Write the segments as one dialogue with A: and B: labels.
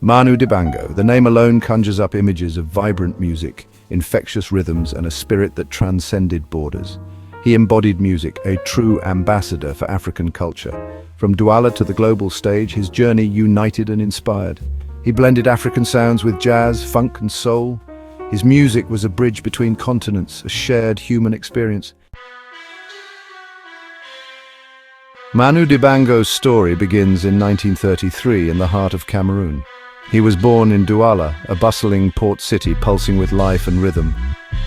A: Manu Dibango, the name alone conjures up images of vibrant music, infectious rhythms, and a spirit that transcended borders. He embodied music, a true ambassador for African culture. From Douala to the global stage, his journey united and inspired. He blended African sounds with jazz, funk, and soul. His music was a bridge between continents, a shared human experience. Manu Dibango's story begins in 1933 in the heart of Cameroon. He was born in Douala, a bustling port city pulsing with life and rhythm.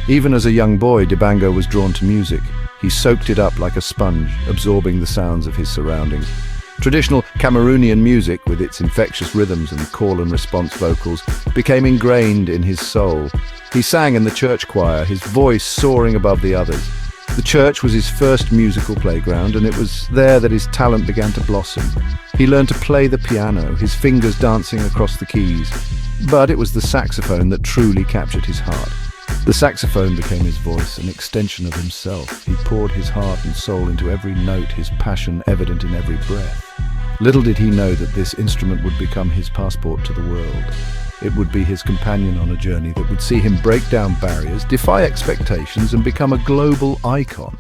A: Even as a young boy, Dibango was drawn to music. He soaked it up like a sponge, absorbing the sounds of his surroundings. Traditional Cameroonian music, with its infectious rhythms and call and response vocals, became ingrained in his soul. He sang in the church choir, his voice soaring above the others. The church was his first musical playground, and it was there that his talent began to blossom. He learned to play the piano, his fingers dancing across the keys. But it was the saxophone that truly captured his heart. The saxophone became his voice, an extension of himself. He poured his heart and soul into every note, his passion evident in every breath. Little did he know that this instrument would become his passport to the world. It would be his companion on a journey that would see him break down barriers, defy expectations, and become a global icon.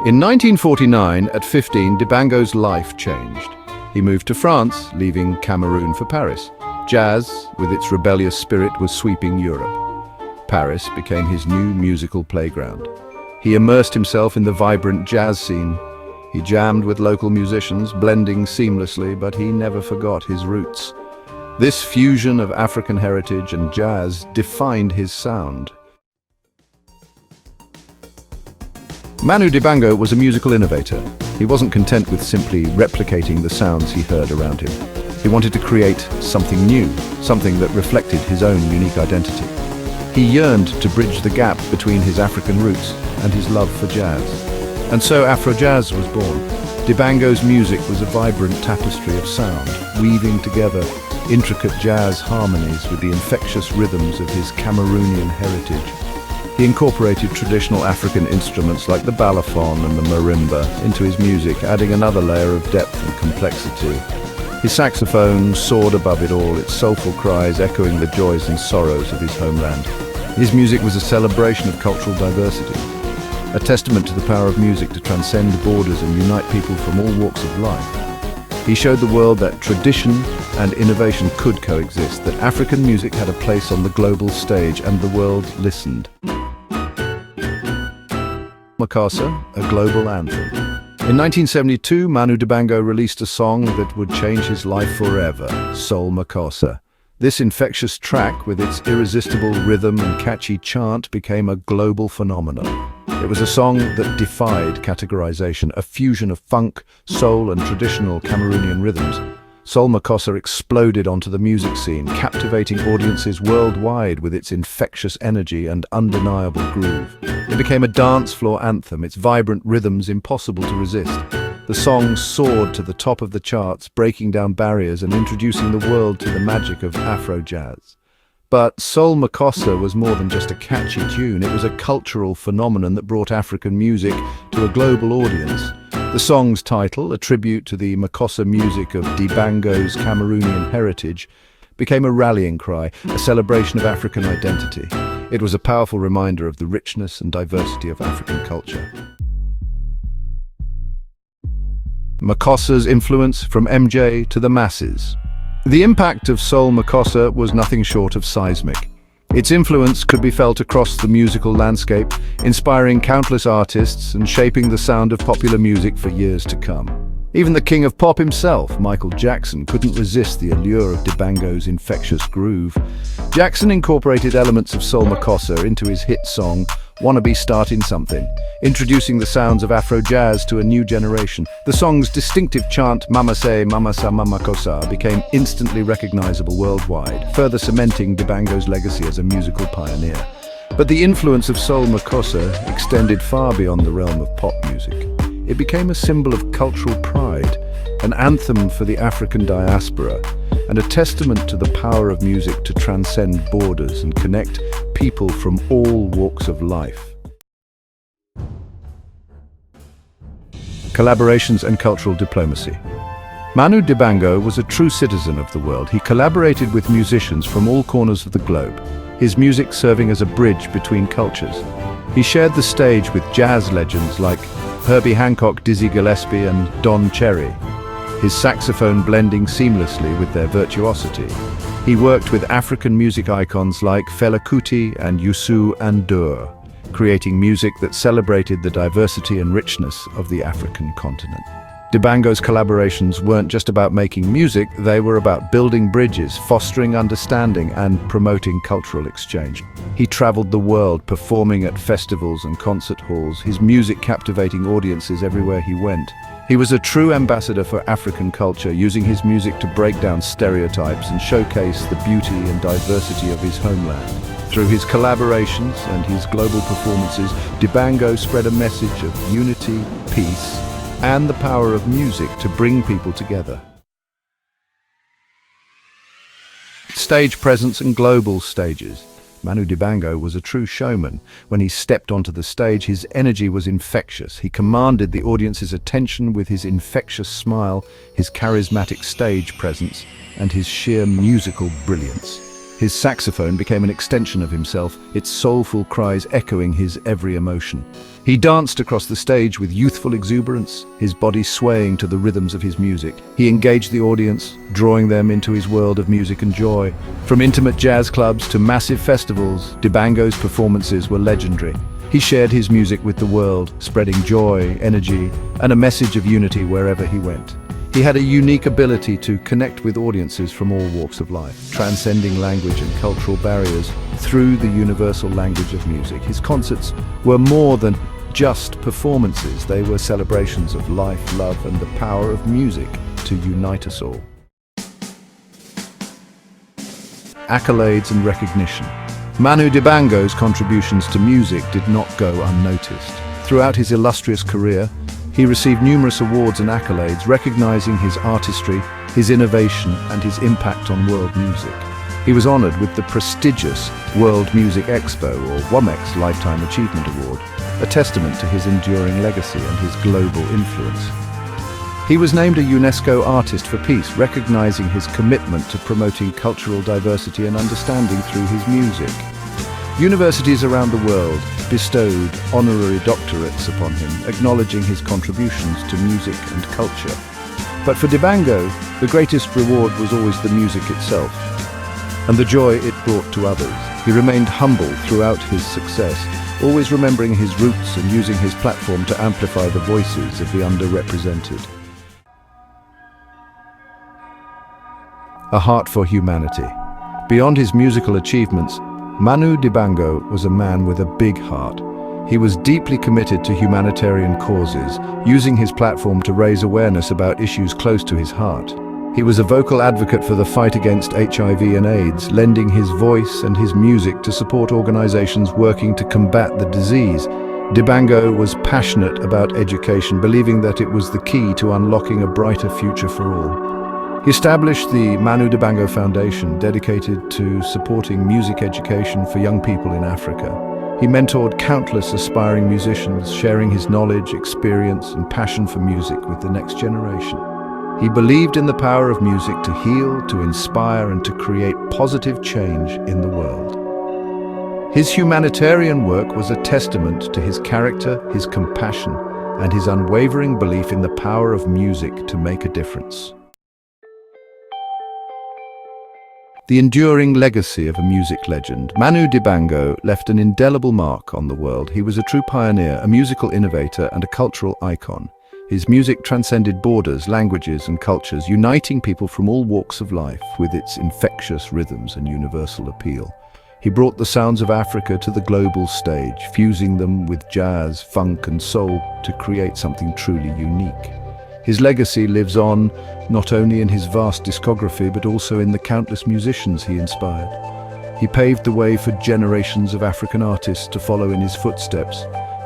A: In 1949, at 15, Dibango's life changed. He moved to France, leaving Cameroon for Paris. Jazz, with its rebellious spirit, was sweeping Europe. Paris became his new musical playground. He immersed himself in the vibrant jazz scene. He jammed with local musicians, blending seamlessly, but he never forgot his roots. This fusion of African heritage and jazz defined his sound. Manu Dibango was a musical innovator. He wasn't content with simply replicating the sounds he heard around him. He wanted to create something new, something that reflected his own unique identity. He yearned to bridge the gap between his African roots and his love for jazz. And so Afro-jazz was born. Dibango's music was a vibrant tapestry of sound, weaving together intricate jazz harmonies with the infectious rhythms of his Cameroonian heritage. He incorporated traditional African instruments like the balafon and the marimba into his music, adding another layer of depth and complexity. His saxophone soared above it all, its soulful cries echoing the joys and sorrows of his homeland. His music was a celebration of cultural diversity, a testament to the power of music to transcend borders and unite people from all walks of life. He showed the world that tradition and innovation could coexist, that African music had a place on the global stage and the world listened. Makossa, a global anthem. In 1972, Manu Dibango released a song that would change his life forever, Soul Makossa. This infectious track, with its irresistible rhythm and catchy chant, became a global phenomenon. It was a song that defied categorization, a fusion of funk, soul, and traditional Cameroonian rhythms. Soul Makossa exploded onto the music scene, captivating audiences worldwide with its infectious energy and undeniable groove. It became a dance floor anthem, its vibrant rhythms impossible to resist. The song soared to the top of the charts, breaking down barriers and introducing the world to the magic of Afro-jazz. But Soul Makossa was more than just a catchy tune. It was a cultural phenomenon that brought African music to a global audience. The song's title, a tribute to the Makossa music of Dibango's Cameroonian heritage, became a rallying cry, a celebration of African identity. It was a powerful reminder of the richness and diversity of African culture. Makossa's influence from MJ to the masses. The impact of Soul Makossa was nothing short of seismic. Its influence could be felt across the musical landscape, inspiring countless artists and shaping the sound of popular music for years to come. Even the king of pop himself, Michael Jackson, couldn't resist the allure of Dibango's infectious groove. Jackson incorporated elements of Soul Makossa into his hit song, Wanna Be Startin' Something, introducing the sounds of Afro-jazz to a new generation. The song's distinctive chant, Mama Say, Mama Sa, Mama Kossa, became instantly recognizable worldwide, further cementing Dibango's legacy as a musical pioneer. But the influence of Soul Makossa extended far beyond the realm of pop music. It became a symbol of cultural pride, an anthem for the African diaspora, and a testament to the power of music to transcend borders and connect people from all walks of life. Collaborations and cultural diplomacy. Manu Dibango was a true citizen of the world. He collaborated with musicians from all corners of the globe, his music serving as a bridge between cultures. He shared the stage with jazz legends like Herbie Hancock, Dizzy Gillespie and Don Cherry, his saxophone blending seamlessly with their virtuosity. He worked with African music icons like Fela Kuti and Youssou N'Dour, creating music that celebrated the diversity and richness of the African continent. Dibango's collaborations weren't just about making music, they were about building bridges, fostering understanding, and promoting cultural exchange. He traveled the world, performing at festivals and concert halls, his music captivating audiences everywhere he went. He was a true ambassador for African culture, using his music to break down stereotypes and showcase the beauty and diversity of his homeland. Through his collaborations and his global performances, Dibango spread a message of unity, peace, and the power of music to bring people together. Stage presence and global stages. Manu Dibango was a true showman. When he stepped onto the stage, his energy was infectious. He commanded the audience's attention with his infectious smile, his charismatic stage presence, and his sheer musical brilliance. His saxophone became an extension of himself, its soulful cries echoing his every emotion. He danced across the stage with youthful exuberance, his body swaying to the rhythms of his music. He engaged the audience, drawing them into his world of music and joy. From intimate jazz clubs to massive festivals, Dibango's performances were legendary. He shared his music with the world, spreading joy, energy, and a message of unity wherever he went. He had a unique ability to connect with audiences from all walks of life, transcending language and cultural barriers through the universal language of music. His concerts were more than just performances. They were celebrations of life, love, and the power of music to unite us all. Accolades and recognition. Manu Dibango's contributions to music did not go unnoticed. Throughout his illustrious career, he received numerous awards and accolades recognizing his artistry, his innovation, and his impact on world music. He was honored with the prestigious World Music Expo, or WMEX Lifetime Achievement Award, a testament to his enduring legacy and his global influence. He was named a UNESCO Artist for Peace, recognizing his commitment to promoting cultural diversity and understanding through his music. Universities around the world bestowed honorary doctorates upon him, acknowledging his contributions to music and culture. But for Dibango, the greatest reward was always the music itself, and the joy it brought to others. He remained humble throughout his success, always remembering his roots and using his platform to amplify the voices of the underrepresented. A heart for humanity. Beyond his musical achievements, Manu Dibango was a man with a big heart. He was deeply committed to humanitarian causes, using his platform to raise awareness about issues close to his heart. He was a vocal advocate for the fight against HIV and AIDS, lending his voice and his music to support organizations working to combat the disease. Dibango was passionate about education, believing that it was the key to unlocking a brighter future for all. He established the Manu Dibango Foundation, dedicated to supporting music education for young people in Africa. He mentored countless aspiring musicians, sharing his knowledge, experience, and passion for music with the next generation. He believed in the power of music to heal, to inspire, and to create positive change in the world. His humanitarian work was a testament to his character, his compassion, and his unwavering belief in the power of music to make a difference. The enduring legacy of a music legend, Manu Dibango left an indelible mark on the world. He was a true pioneer, a musical innovator, and a cultural icon. His music transcended borders, languages, and cultures, uniting people from all walks of life with its infectious rhythms and universal appeal. He brought the sounds of Africa to the global stage, fusing them with jazz, funk, and soul to create something truly unique. His legacy lives on, not only in his vast discography, but also in the countless musicians he inspired. He paved the way for generations of African artists to follow in his footsteps,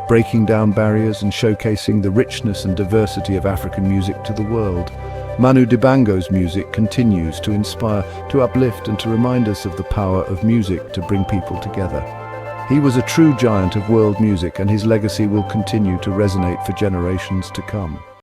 A: breaking down barriers and showcasing the richness and diversity of African music to the world. Manu Dibango's music continues to inspire, to uplift, and to remind us of the power of music to bring people together. He was a true giant of world music, and his legacy will continue to resonate for generations to come.